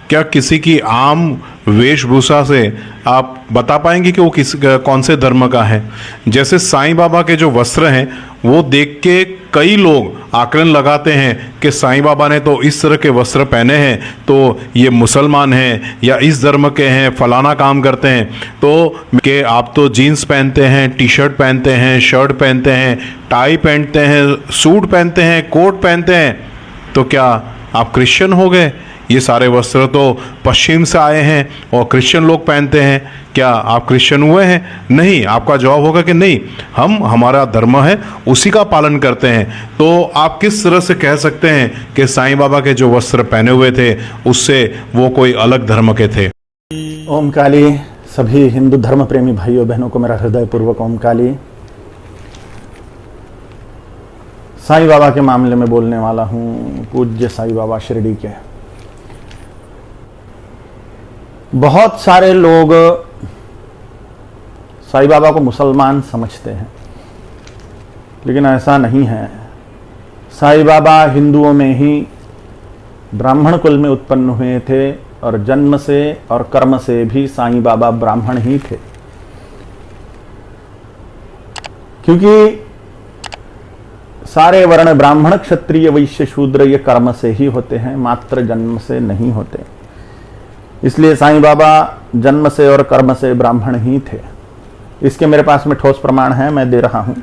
क्या किसी की आम वेशभूषा से आप बता पाएंगे कि वो कौन से धर्म का है? जैसे साईं बाबा के जो वस्त्र हैं वो देख के कई लोग आकलन लगाते हैं कि साईं बाबा ने तो इस तरह के वस्त्र पहने हैं तो ये मुसलमान हैं या इस धर्म के हैं, फलाना काम करते हैं। तो कि आप तो जीन्स पहनते हैं, टी शर्ट पहनते हैं, शर्ट पहनते हैं, टाई पहनते हैं, सूट पहनते हैं, कोट पहनते हैं, तो क्या आप क्रिश्चियन हो गए? ये सारे वस्त्र तो पश्चिम से आए हैं और क्रिश्चियन लोग पहनते हैं, क्या आप क्रिश्चियन हुए हैं? नहीं। आपका जवाब होगा कि नहीं, हमारा धर्म है उसी का पालन करते हैं। तो आप किस तरह से कह सकते हैं कि साईं बाबा के जो वस्त्र पहने हुए थे उससे वो कोई अलग धर्म के थे? ओम काली। सभी हिंदू धर्म प्रेमी भाइयों बहनों को मेरा हृदयपूर्वक ओम काली। साईं बाबा के मामले में बोलने वाला हूं, पूज्य साईं बाबा शिरडी के। बहुत सारे लोग साईं बाबा को मुसलमान समझते हैं, लेकिन ऐसा नहीं है। साईं बाबा हिंदुओं में ही ब्राह्मण कुल में उत्पन्न हुए थे और जन्म से और कर्म से भी साईं बाबा ब्राह्मण ही थे, क्योंकि सारे वर्ण ब्राह्मण क्षत्रिय वैश्य शूद्र ये कर्म से ही होते हैं, मात्र जन्म से नहीं होते। इसलिए साईं बाबा जन्म से और कर्म से ब्राह्मण ही थे। इसके मेरे पास में ठोस प्रमाण है, मैं दे रहा हूं।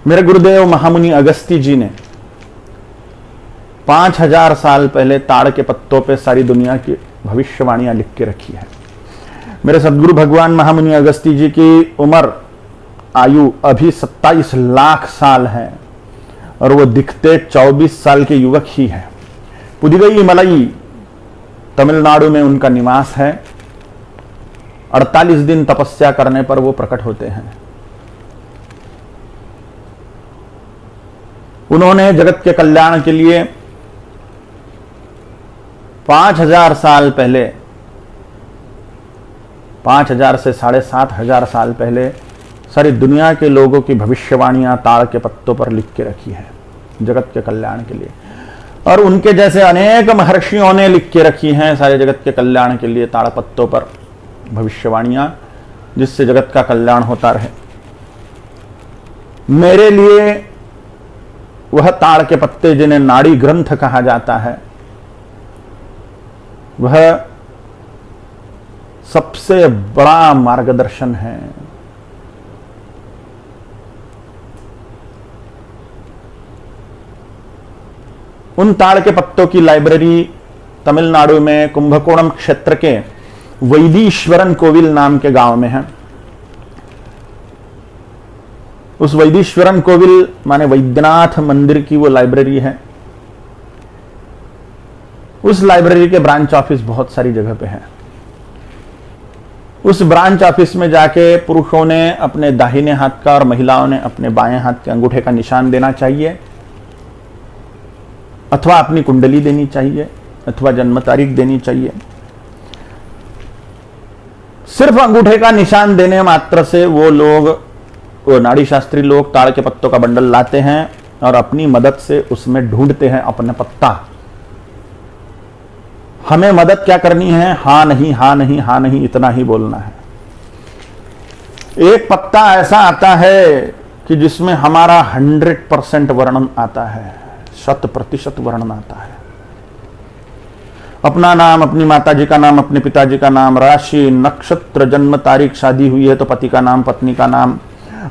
मेरे गुरुदेव महामुनि अगस्ती जी ने 5000 साल पहले ताड़ के पत्तों पे सारी दुनिया की भविष्यवाणियां लिख के रखी है। मेरे सदगुरु भगवान महामुनि अगस्ती जी की उम्र आयु अभी 27 लाख साल है और वो दिखते 24 साल के युवक ही है। पुदिगई मलई तमिलनाडु में उनका निवास है। 48 दिन तपस्या करने पर वो प्रकट होते हैं। उन्होंने जगत के कल्याण के लिए 5000 साल पहले, 5000 से 7500 साल पहले सारी दुनिया के लोगों की भविष्यवाणियां ताड़ के पत्तों पर लिख के रखी है जगत के कल्याण के लिए। और उनके जैसे अनेक महर्षियों ने लिख के रखी हैं सारे जगत के कल्याण के लिए ताड़ पत्तों पर भविष्यवाणियां, जिससे जगत का कल्याण होता रहे। मेरे लिए वह ताड़ के पत्ते जिन्हें नाड़ी ग्रंथ कहा जाता है, वह सबसे बड़ा मार्गदर्शन है। उन ताड़ के पत्तों की लाइब्रेरी तमिलनाडु में कुंभकोणम क्षेत्र के वैदीश्वरन कोविल नाम के गांव में है। उस वैदीश्वरन कोविल माने वैद्यनाथ मंदिर की वो लाइब्रेरी है। उस लाइब्रेरी के ब्रांच ऑफिस बहुत सारी जगह पे है। उस ब्रांच ऑफिस में जाके पुरुषों ने अपने दाहिने हाथ का और महिलाओं ने अपने बाएं हाथ के अंगूठे का निशान देना चाहिए, अथवा अपनी कुंडली देनी चाहिए, अथवा जन्म तारीख देनी चाहिए। सिर्फ अंगूठे का निशान देने मात्र से वो लोग, वो नाड़ी शास्त्री लोग ताड़ के पत्तों का बंडल लाते हैं और अपनी मदद से उसमें ढूंढते हैं अपना पत्ता। हमें मदद क्या करनी है? हां नहीं, हां नहीं, हां नहीं, इतना ही बोलना है। एक पत्ता ऐसा आता है कि जिसमें हमारा 100% वर्णन आता है, 100% वर्णन आता है। अपना नाम, अपनी माताजी का नाम, अपने पिताजी का नाम, राशि, नक्षत्र, जन्म तारीख, शादी हुई है तो पति का नाम, पत्नी का नाम,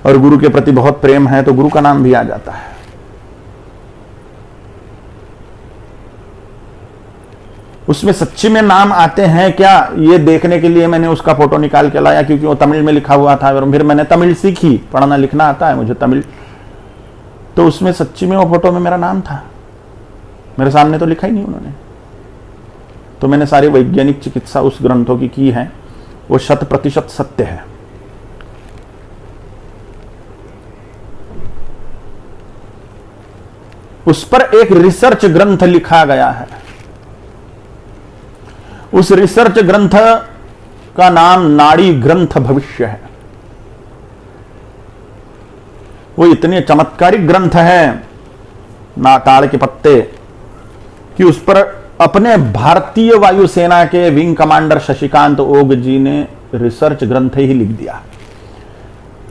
और गुरु के प्रति बहुत प्रेम है तो गुरु का नाम भी आ जाता है। उसमें सच्ची में नाम आते हैं क्या, ये देखने के लिए मैंने उसका फोटो निकाल के लाया, क्योंकि वो तमिल में लिखा हुआ था और फिर मैंने तमिल सीखी, पढ़ना लिखना आता है मुझे तमिल, तो उसमें सच्ची में वो फोटो में मेरा नाम था। मेरे सामने तो लिखा ही नहीं उन्होंने। तो मैंने सारी वैज्ञानिक चिकित्सा उस ग्रंथों की है, वो 100% सत्य है। उस पर एक रिसर्च ग्रंथ लिखा गया है। उस रिसर्च ग्रंथ का नाम नाड़ी ग्रंथ भविष्य है। वो इतने चमत्कारिक ग्रंथ है, ना ताड़ के पत्ते कि उस पर अपने भारतीय वायुसेना के विंग कमांडर शशिकांत ओक जी ने रिसर्च ग्रंथ ही लिख दिया।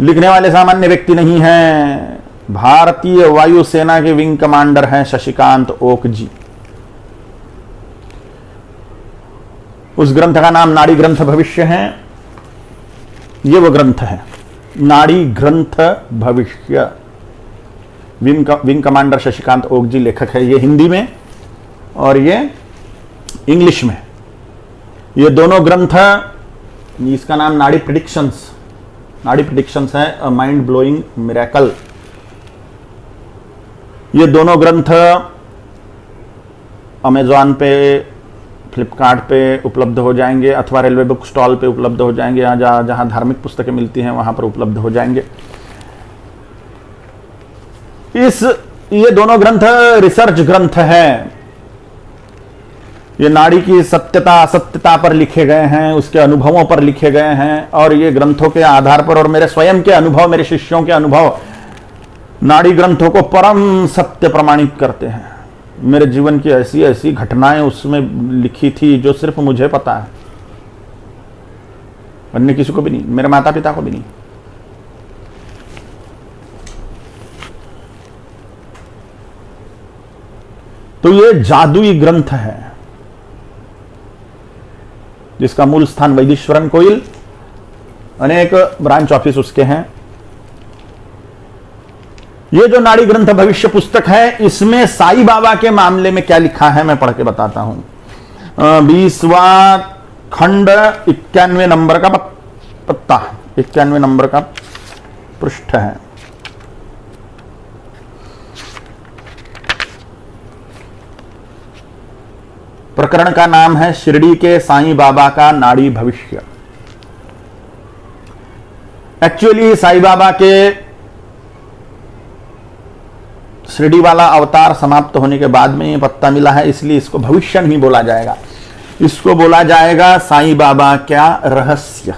लिखने वाले सामान्य व्यक्ति नहीं हैं, भारतीय वायुसेना के विंग कमांडर हैं शशिकांत ओक जी। उस ग्रंथ का नाम नाड़ी ग्रंथ भविष्य है। ये वो ग्रंथ है, नाड़ी ग्रंथ भविष्य। विंग कमांडर शशिकांत ओक जी लेखक है। ये हिंदी में और ये इंग्लिश में, ये दोनों ग्रंथ। इसका नाम नाड़ी प्रिडिक्शंस है, अ माइंड ब्लोइंग मिरेकल। ये दोनों ग्रंथ अमेजॉन पे, फ्लिपकार्ट पे उपलब्ध हो जाएंगे, अथवा रेलवे बुक स्टॉल पे उपलब्ध हो जाएंगे, या जहां धार्मिक पुस्तकें मिलती हैं वहां पर उपलब्ध हो जाएंगे। ये दोनों ग्रंथ रिसर्च ग्रंथ हैं। ये नाड़ी की सत्यता असत्यता पर लिखे गए हैं, उसके अनुभवों पर लिखे गए हैं, और ये ग्रंथों के आधार पर और मेरे स्वयं के अनुभव, मेरे शिष्यों के अनुभव नाड़ी ग्रंथों को परम सत्य प्रमाणित करते हैं। मेरे जीवन की ऐसी ऐसी घटनाएं उसमें लिखी थी जो सिर्फ मुझे पता है, अन्य किसी को भी नहीं, मेरे माता पिता को भी नहीं। तो ये जादुई ग्रंथ है जिसका मूल स्थान वैदीश्वरन कोइल, अनेक ब्रांच ऑफिस उसके हैं। ये जो नाड़ी ग्रंथ भविष्य पुस्तक है, इसमें साईं बाबा के मामले में क्या लिखा है मैं पढ़ के बताता हूं। 20वां खंड 91 नंबर का पत्ता, 91 नंबर का पृष्ठ है। प्रकरण का नाम है शिरडी के साईं बाबा का नाड़ी भविष्य। एक्चुअली साईं बाबा के शिरडी वाला अवतार समाप्त होने के बाद में ये पत्ता मिला है, इसलिए इसको भविष्य नहीं बोला जाएगा, इसको बोला जाएगा साईं बाबा क्या रहस्य।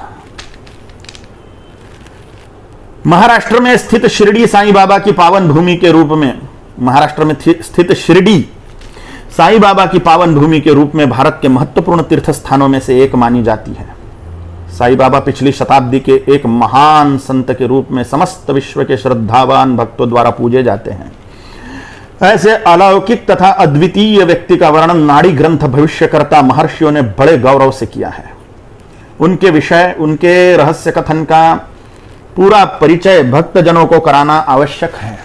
महाराष्ट्र में स्थित शिरडी साईं बाबा की पावन भूमि के रूप में, महाराष्ट्र में स्थित शिरडी साईं बाबा की पावन भूमि के रूप में भारत के महत्वपूर्ण तीर्थ स्थानों में से एक मानी जाती है। साईं बाबा पिछली शताब्दी के एक महान संत के रूप में समस्त विश्व के श्रद्धावान भक्तों द्वारा पूजे जाते हैं। ऐसे अलौकिक तथा अद्वितीय व्यक्ति का वर्णन नाड़ी ग्रंथ भविष्यकर्ता महर्षियों ने बड़े गौरव से किया है। उनके विषय, उनके रहस्य कथन का पूरा परिचय भक्तजनों को कराना आवश्यक है।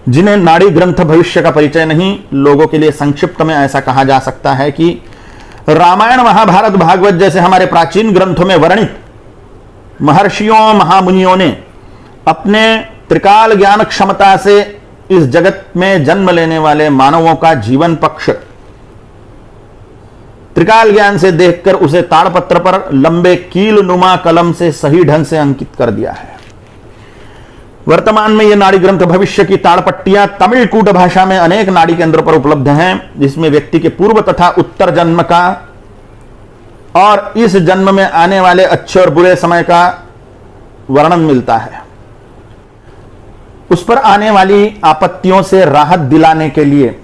जिन्हें नाड़ी ग्रंथ भविष्य का परिचय नहीं, लोगों के लिए संक्षिप्त में ऐसा कहा जा सकता है कि रामायण, महाभारत, भागवत जैसे हमारे प्राचीन ग्रंथों में वर्णित महर्षियों, महामुनियों ने अपने त्रिकाल ज्ञान क्षमता से इस जगत में जन्म लेने वाले मानवों का जीवन पक्ष त्रिकाल ज्ञान से देखकर उसे ताड़पत्र पर लंबे कील नुमा कलम से सही ढंग से अंकित कर दिया है। वर्तमान में ये नाड़ी ग्रंथ भविष्य की ताड़पट्टियां तमिल कूट भाषा में अनेक नाड़ी केंद्रों पर उपलब्ध हैं, जिसमें व्यक्ति के पूर्व तथा उत्तर जन्म का और इस जन्म में आने वाले अच्छे और बुरे समय का वर्णन मिलता है। उस पर आने वाली आपत्तियों से राहत दिलाने के लिए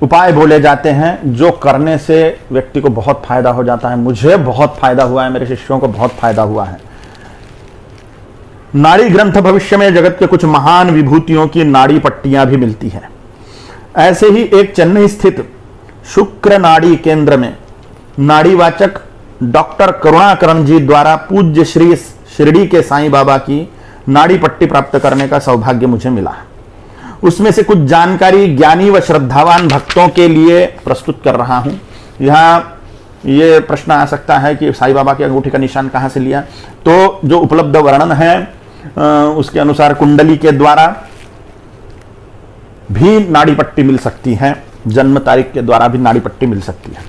उपाय बोले जाते हैं, जो करने से व्यक्ति को बहुत फायदा हो जाता है। मुझे बहुत फायदा हुआ है, मेरे शिष्यों को बहुत फायदा हुआ है। नाड़ी ग्रंथ भविष्य में जगत के कुछ महान विभूतियों की नाड़ी पट्टियां भी मिलती हैं। ऐसे ही एक चेन्नई स्थित शुक्र नाड़ी केंद्र में नाड़ीवाचक डॉक्टर करुणाकरण जी द्वारा पूज्य श्री शिरडी के साईं बाबा की नाड़ी पट्टी प्राप्त करने का सौभाग्य मुझे मिला। उसमें से कुछ जानकारी ज्ञानी व श्रद्धावान भक्तों के लिए प्रस्तुत कर रहा हूं। यहां ये प्रश्न आ सकता है कि साईं बाबा की अंगूठी का निशान कहां से लिया। तो जो उपलब्ध वर्णन है उसके अनुसार कुंडली के द्वारा भी नाड़ी पट्टी मिल सकती है, जन्म तारीख के द्वारा भी नाड़ी पट्टी मिल सकती है।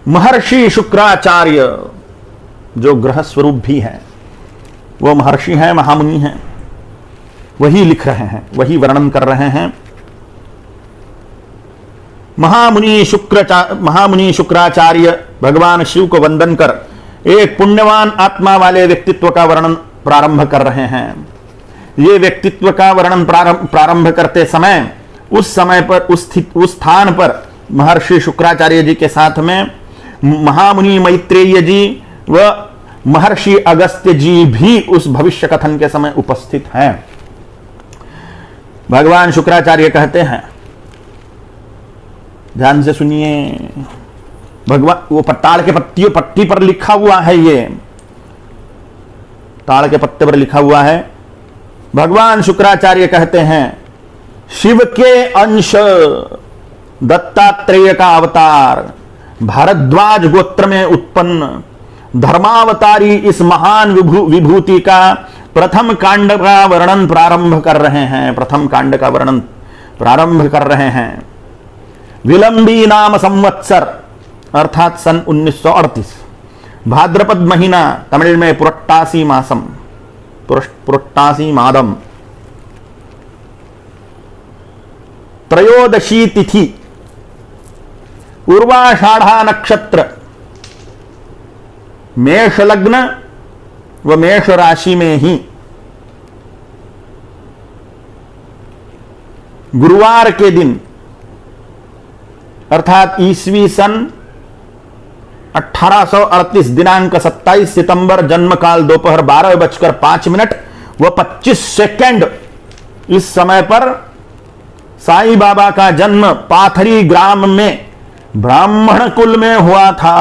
महर्षि शुक्राचार्य जो ग्रह स्वरूप भी हैं, वो महर्षि हैं, महामुनि हैं, वही लिख रहे हैं, वही वर्णन कर रहे हैं। महामुनि शुक्राचार्य भगवान शिव को वंदन कर एक पुण्यवान आत्मा वाले व्यक्तित्व का वर्णन प्रारंभ कर रहे हैं। ये व्यक्तित्व का वर्णन प्रारंभ करते समय उस समय पर उस स्थान पर महर्षि शुक्राचार्य जी के साथ में महामुनि मैत्रेय जी व महर्षि अगस्त्य जी भी उस भविष्य कथन के समय उपस्थित हैं। भगवान शुक्राचार्य कहते हैं, ध्यान से सुनिए, भगवान वो ताड़ के पट्टी पर लिखा हुआ है, ये ताड़ के पत्ते पर लिखा हुआ है। भगवान शुक्राचार्य कहते हैं, शिव के अंश दत्तात्रेय का अवतार, भारद्वाज गोत्र में उत्पन्न धर्मावतारी इस महान विभूति का प्रथम कांड का वर्णन प्रारंभ कर रहे हैं। प्रथम कांड का वर्णन प्रारंभ कर रहे हैं। विलंबी नाम संवत्सर अर्थात सन 1938, भाद्रपद महीना, तमिल में पुरट्टासी मासम, पुरट्टासी मादम, त्रयोदशी तिथि, उर्वाषाढ़ा नक्षत्र, मेष लग्न व मेष राशि में ही गुरुवार के दिन अर्थात ईस्वी सन 1838 दिनांक 27 सितंबर जन्म काल दोपहर 12:05 व 25 इस समय पर साईं बाबा का जन्म पाथरी ग्राम में ब्राह्मण कुल में हुआ था।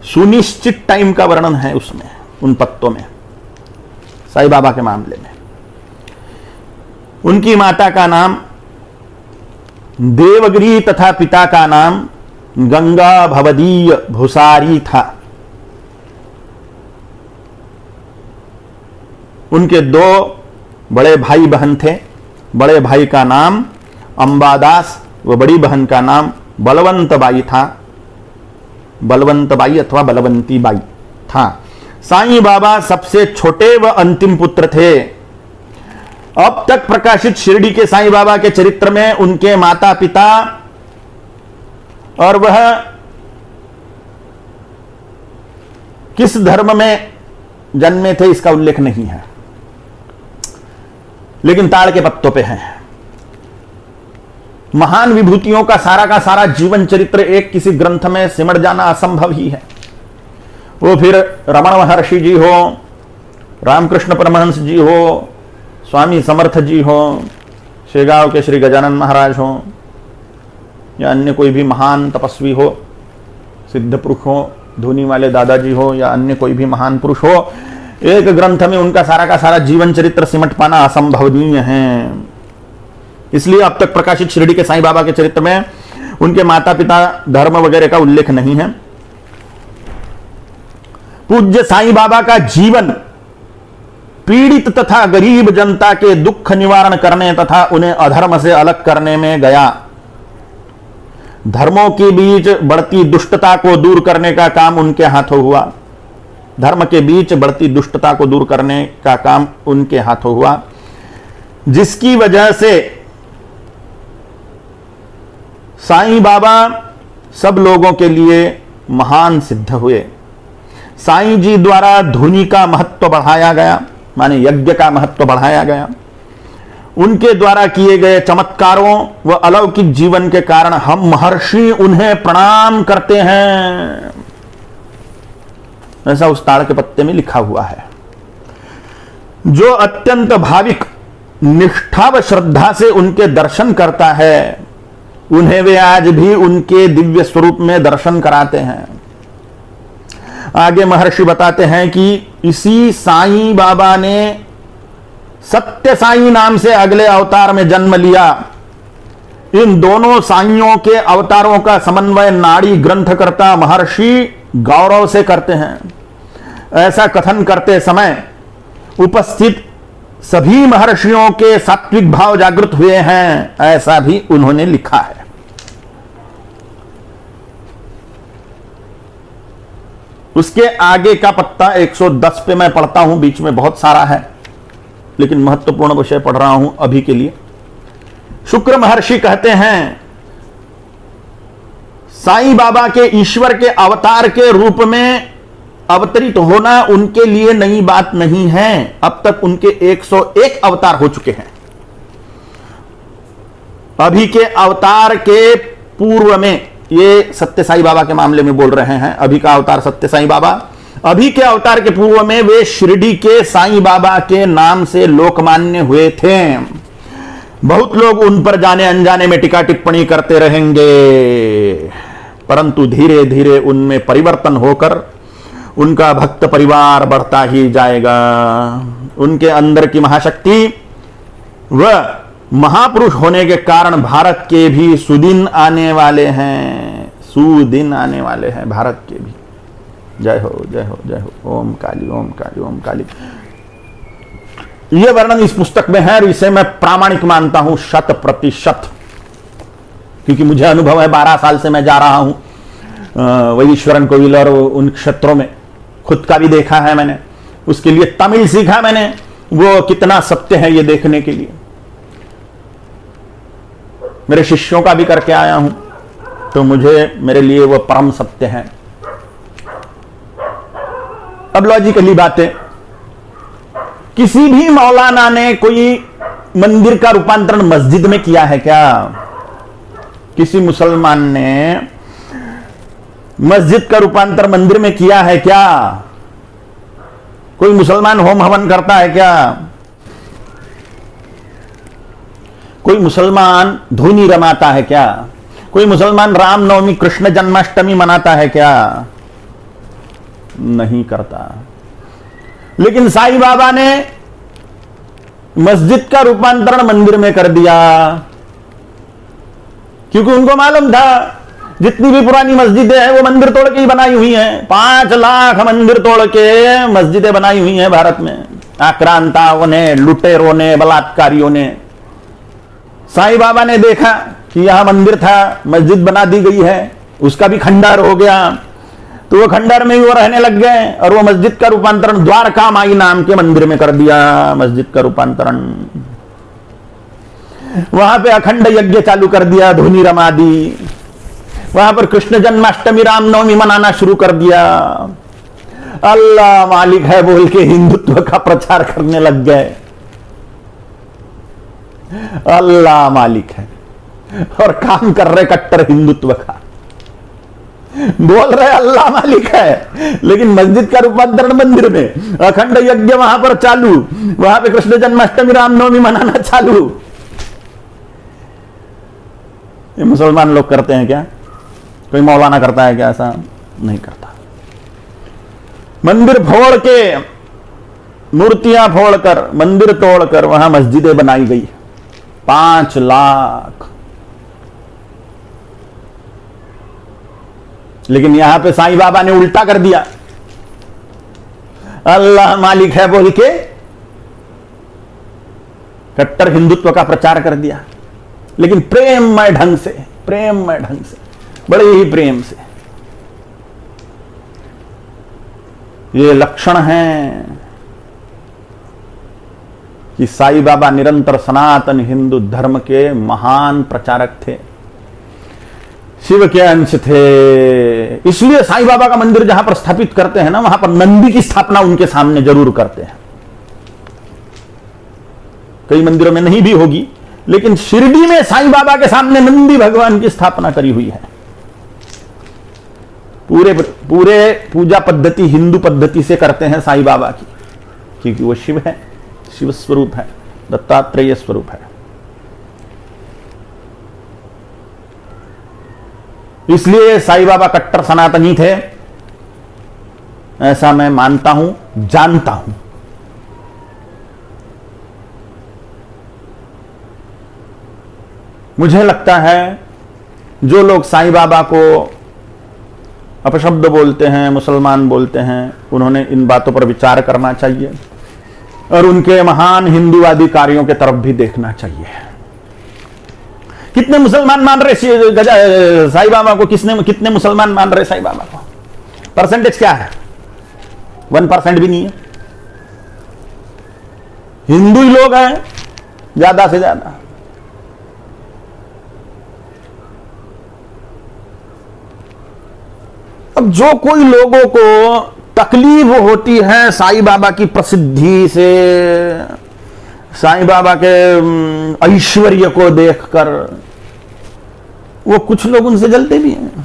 सुनिश्चित टाइम का वर्णन है उसमें, उन पत्तों में, साईं बाबा के मामले में। उनकी माता का नाम देवगिरी तथा पिता का नाम गंगा भवदीय भुसारी था। उनके 2 बड़े भाई बहन थे। बड़े भाई का नाम अंबादास व बड़ी बहन का नाम बलवंत बाई था। बलवंत बाई अथवा बलवंती बाई था। साईं बाबा सबसे छोटे व अंतिम पुत्र थे। अब तक प्रकाशित शिरडी के साईं बाबा के चरित्र में उनके माता पिता और वह किस धर्म में जन्मे थे इसका उल्लेख नहीं है, लेकिन ताड़ के पत्तों पे है। महान विभूतियों का सारा जीवन चरित्र एक किसी ग्रंथ में सिमट जाना असंभव ही है। वो फिर रमण महर्षि जी हो, रामकृष्ण परमहंस जी हो, स्वामी समर्थ जी हो, शेगांव के श्री गजानन महाराज हो, या अन्य कोई भी महान तपस्वी हो, सिद्ध पुरुष हो, धोनी वाले दादाजी हो, या अन्य कोई भी महान पुरुष हो, एक ग्रंथ में उनका सारा जीवन चरित्र सिमट पाना असंभवनीय है। इसलिए अब तक प्रकाशित शिरडी के साईं बाबा के चरित्र में उनके माता पिता, धर्म वगैरह का उल्लेख नहीं है। पूज्य साईं बाबा का जीवन पीड़ित तथा गरीब जनता के दुख निवारण करने तथा उन्हें अधर्म से अलग करने में गया। धर्मों के बीच बढ़ती दुष्टता को दूर करने का काम उनके हाथों हुआ। धर्म के बीच बढ़ती दुष्टता को दूर करने का काम उनके हाथों हुआ, जिसकी वजह से साईं बाबा सब लोगों के लिए महान सिद्ध हुए। साईं जी द्वारा धुनी का महत्व बढ़ाया गया, माने यज्ञ का महत्व बढ़ाया गया। उनके द्वारा किए गए चमत्कारों व अलौकिक जीवन के कारण हम महर्षि उन्हें प्रणाम करते हैं, ऐसा उस ताड़ के पत्ते में लिखा हुआ है। जो अत्यंत भाविक निष्ठा व श्रद्धा से उनके दर्शन करता है, उन्हें वे आज भी उनके दिव्य स्वरूप में दर्शन कराते हैं। आगे महर्षि बताते हैं कि इसी साईं बाबा ने सत्य साईं नाम से अगले अवतार में जन्म लिया। इन दोनों साईयों के अवतारों का समन्वय नाड़ी ग्रंथकर्ता महर्षि गौरव से करते हैं। ऐसा कथन करते समय उपस्थित सभी महर्षियों के सात्विक भाव जागृत हुए हैं, ऐसा भी उन्होंने लिखा है। उसके आगे का पत्ता 110 पे मैं पढ़ता हूं, बीच में बहुत सारा है, लेकिन महत्वपूर्ण विषय पढ़ रहा हूं अभी के लिए। शुक्र महर्षि कहते हैं, साईं बाबा के ईश्वर के अवतार के रूप में अवतरित होना उनके लिए नई बात नहीं है। अब तक उनके 101 अवतार हो चुके हैं। अभी के अवतार के पूर्व में, ये सत्य साईं बाबा के मामले में बोल रहे हैं, अभी का अवतार सत्य साईं बाबा, अभी के अवतार के पूर्व में वे शिरडी के साईं बाबा के नाम से लोकमान्य हुए थे। बहुत लोग उन पर जाने अनजाने में टीका टिप्पणी करते रहेंगे, परंतु धीरे धीरे उनमें परिवर्तन होकर उनका भक्त परिवार बढ़ता ही जाएगा। उनके अंदर की महाशक्ति व महापुरुष होने के कारण भारत के भी सुदिन आने वाले हैं, सुदिन आने वाले हैं भारत के भी। जय हो जय हो जय हो। ओम काली ओम काली ओम काली। यह वर्णन इस पुस्तक में है और इसे मैं प्रामाणिक मानता हूं 100%, क्योंकि मुझे अनुभव है। 12 साल से मैं जा रहा हूं वैश्वरन कोविल और उन क्षेत्रों में, खुद का भी देखा है मैंने। उसके लिए तमिल सीखा मैंने, वो कितना सत्य है ये देखने के लिए। मेरे शिष्यों का भी करके आया हूं, तो मुझे, मेरे लिए वो परम सत्य है। अब लॉजिकली बातें, किसी भी मौलाना ने कोई मंदिर का रूपांतरण मस्जिद में किया है क्या? किसी मुसलमान ने मस्जिद का रूपांतरण मंदिर में किया है क्या? कोई मुसलमान होम हवन करता है क्या? कोई मुसलमान धुनी रमाता है क्या? कोई मुसलमान रामनवमी कृष्ण जन्माष्टमी मनाता है क्या? नहीं करता। लेकिन साईं बाबा ने मस्जिद का रूपांतरण मंदिर में कर दिया, क्योंकि उनको मालूम था जितनी भी पुरानी मस्जिदें हैं वो मंदिर तोड़ के ही बनाई हुई हैं। 5 लाख मंदिर तोड़ के मस्जिदें बनाई हुई हैं भारत में, आक्रांताओं ने, लुटेरों ने, बलात्कारियों ने। साईं बाबा ने देखा कि यहां मंदिर था, मस्जिद बना दी गई है, उसका भी खंडर हो गया, तो वो खंडर में ही वो रहने लग गए और वो मस्जिद का रूपांतरण द्वारका माई नाम के मंदिर में कर दिया। मस्जिद का रूपांतरण, वहां पे अखंड यज्ञ चालू कर दिया, धुनी रमा दी, वहां पर कृष्ण जन्माष्टमी रामनवमी मनाना शुरू कर दिया। अल्लाह मालिक है बोल के हिंदुत्व का प्रचार करने लग गए। अल्लाह मालिक है और काम कर रहे कट्टर हिंदुत्व का। बोल रहे अल्लाह मालिक है, लेकिन मस्जिद का रूपांतरण मंदिर में, अखंड यज्ञ वहां पर चालू, वहां पे कृष्ण जन्माष्टमी रामनवमी मनाना चालू। ये मुसलमान लोग करते हैं क्या? कोई मौलाना करता है क्या? ऐसा नहीं करता। मंदिर फोड़ के, मूर्तियां फोड़कर, मंदिर तोड़कर वहां मस्जिदें बनाई गई। 5 लाख। लेकिन यहां पे साईं बाबा ने उल्टा कर दिया, अल्लाह मालिक है बोल के कट्टर हिंदुत्व का प्रचार कर दिया। लेकिन प्रेममय ढंग से, प्रेममय ढंग से, बड़े ही प्रेम से। ये लक्षण है कि साईं बाबा निरंतर सनातन हिंदू धर्म के महान प्रचारक थे, शिव के अंश थे। इसलिए साईं बाबा का मंदिर जहां पर स्थापित करते हैं ना, वहां पर नंदी की स्थापना उनके सामने जरूर करते हैं। कई मंदिरों में नहीं भी होगी, लेकिन शिरडी में साईं बाबा के सामने नंदी भगवान की स्थापना करी हुई है। पूरे पूजा पद्धति हिंदू पद्धति से करते हैं साईं बाबा की, क्योंकि वो शिव है, शिव स्वरूप है, दत्तात्रेय स्वरूप है। इसलिए साईं बाबा कट्टर सनातनी थे, ऐसा मैं मानता हूं, जानता हूं। मुझे लगता है जो लोग साईं बाबा को अपशब्द बोलते हैं, मुसलमान बोलते हैं, उन्होंने इन बातों पर विचार करना चाहिए और उनके महान हिंदूवादी कार्यों के तरफ भी देखना चाहिए। कितने मुसलमान मान रहे साईं बाबा को? कितने मुसलमान मान रहे साईं बाबा को? परसेंटेज क्या है? 1% भी नहीं है। हिंदू ही लोग हैं ज्यादा से ज्यादा। अब जो कोई लोगों को तकलीफ होती है साईं बाबा की प्रसिद्धि से, साईं बाबा के ऐश्वर्य को देखकर, वो कुछ लोग उनसे जलते भी हैं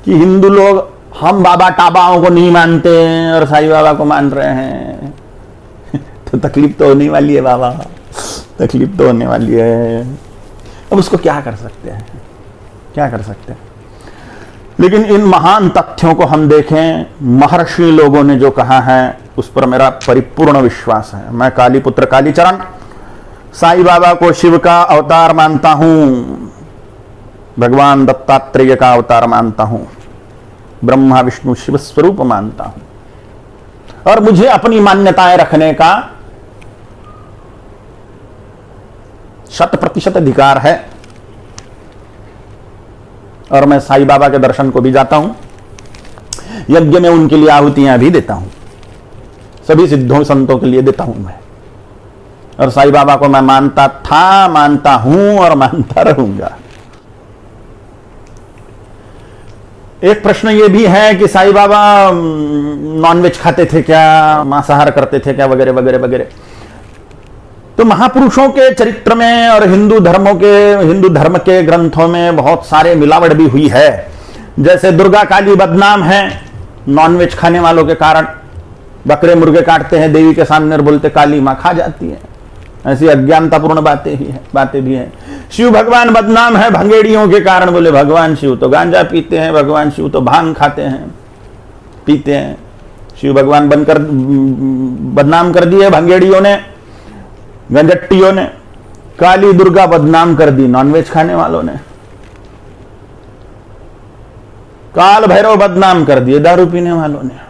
कि हिंदू लोग हम बाबा टाबाओं को नहीं मानते और साईं बाबा को मान रहे हैं। तो तकलीफ तो होने वाली है बाबा, तकलीफ तो होने वाली है। अब उसको क्या कर सकते हैं, क्या कर सकते हैं। लेकिन इन महान तथ्यों को हम देखें, महर्षि लोगों ने जो कहा है उस पर मेरा परिपूर्ण विश्वास है। मैं कालीपुत्र कालीचरण साईं बाबा को शिव का अवतार मानता हूं, भगवान दत्तात्रेय का अवतार मानता हूं, ब्रह्मा विष्णु शिव स्वरूप मानता हूं और मुझे अपनी मान्यताएं रखने का 100% अधिकार है। और मैं साईं बाबा के दर्शन को भी जाता हूं, यज्ञ में उनके लिए आहुतियां भी देता हूं, सभी सिद्धों संतों के लिए देता हूं मैं। और साईं बाबा को मैं मानता था, मानता हूं और मानता रहूंगा। एक प्रश्न यह भी है कि साईं बाबा नॉनवेज खाते थे क्या, मांसाहार करते थे क्या, वगैरह वगैरह वगैरह। तो महापुरुषों के चरित्र में और हिंदू धर्म के ग्रंथों में बहुत सारे मिलावट भी हुई है। जैसे दुर्गा काली बदनाम है नॉनवेज खाने वालों के कारण, बकरे मुर्गे काटते हैं देवी के सामने और बोलते काली मां खा जाती है। ऐसी अज्ञानतापूर्ण बातें भी हैं। शिव भगवान बदनाम है भंगेड़ियों के कारण, बोले भगवान शिव तो गांजा पीते हैं, भगवान शिव तो भांग खाते हैं, पीते हैं। शिव भगवान बनकर बदनाम कर दिए भंगेड़ियों ने, गंजट्टियों ने। काली दुर्गा बदनाम कर दी नॉनवेज खाने वालों ने। काल भैरव बदनाम कर दिए दारू पीने वालों ने।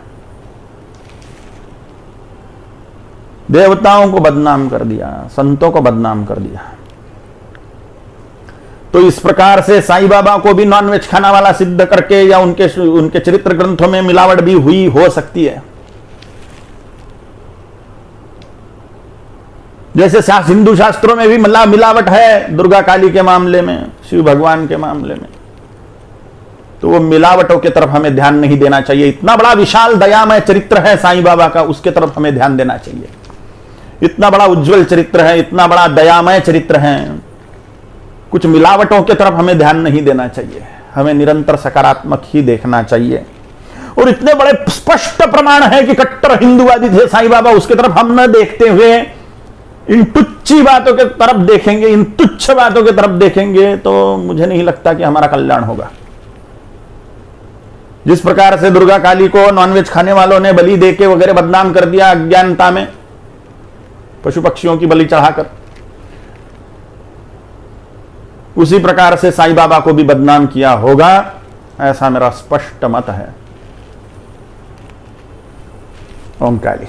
देवताओं को बदनाम कर दिया, संतों को बदनाम कर दिया। तो इस प्रकार से साईं बाबा को भी नॉनवेज खाना वाला सिद्ध करके या उनके चरित्र ग्रंथों में मिलावट भी हुई हो सकती है। जैसे हिंदू शास्त्रों में भी मिलावट है दुर्गा काली के मामले में, शिव भगवान के मामले में। तो वो मिलावटों की तरफ हमें ध्यान नहीं देना चाहिए। इतना बड़ा विशाल दयामय चरित्र है साईं बाबा का, उसके तरफ हमें ध्यान देना चाहिए। इतना बड़ा उज्जवल चरित्र है, इतना बड़ा दयामय चरित्र है, कुछ मिलावटों की तरफ हमें ध्यान नहीं देना चाहिए। हमें निरंतर सकारात्मक ही देखना चाहिए। और इतने बड़े स्पष्ट प्रमाण है कि कट्टर हिंदूवादी थे साईं बाबा, उसकी तरफ हम न देखते हुए इन तुच्छ बातों की तरफ देखेंगे, इन तुच्छ बातों की तरफ देखेंगे, तो मुझे नहीं लगता कि हमारा कल्याण होगा। जिस प्रकार से दुर्गा काली को नॉनवेज खाने वालों ने बलि देके वगैरह बदनाम कर दिया अज्ञानता में, पशु पक्षियों की बलि चढ़ाकर, उसी प्रकार से साईं बाबा को भी बदनाम किया होगा, ऐसा मेरा स्पष्ट मत है। ओम काली।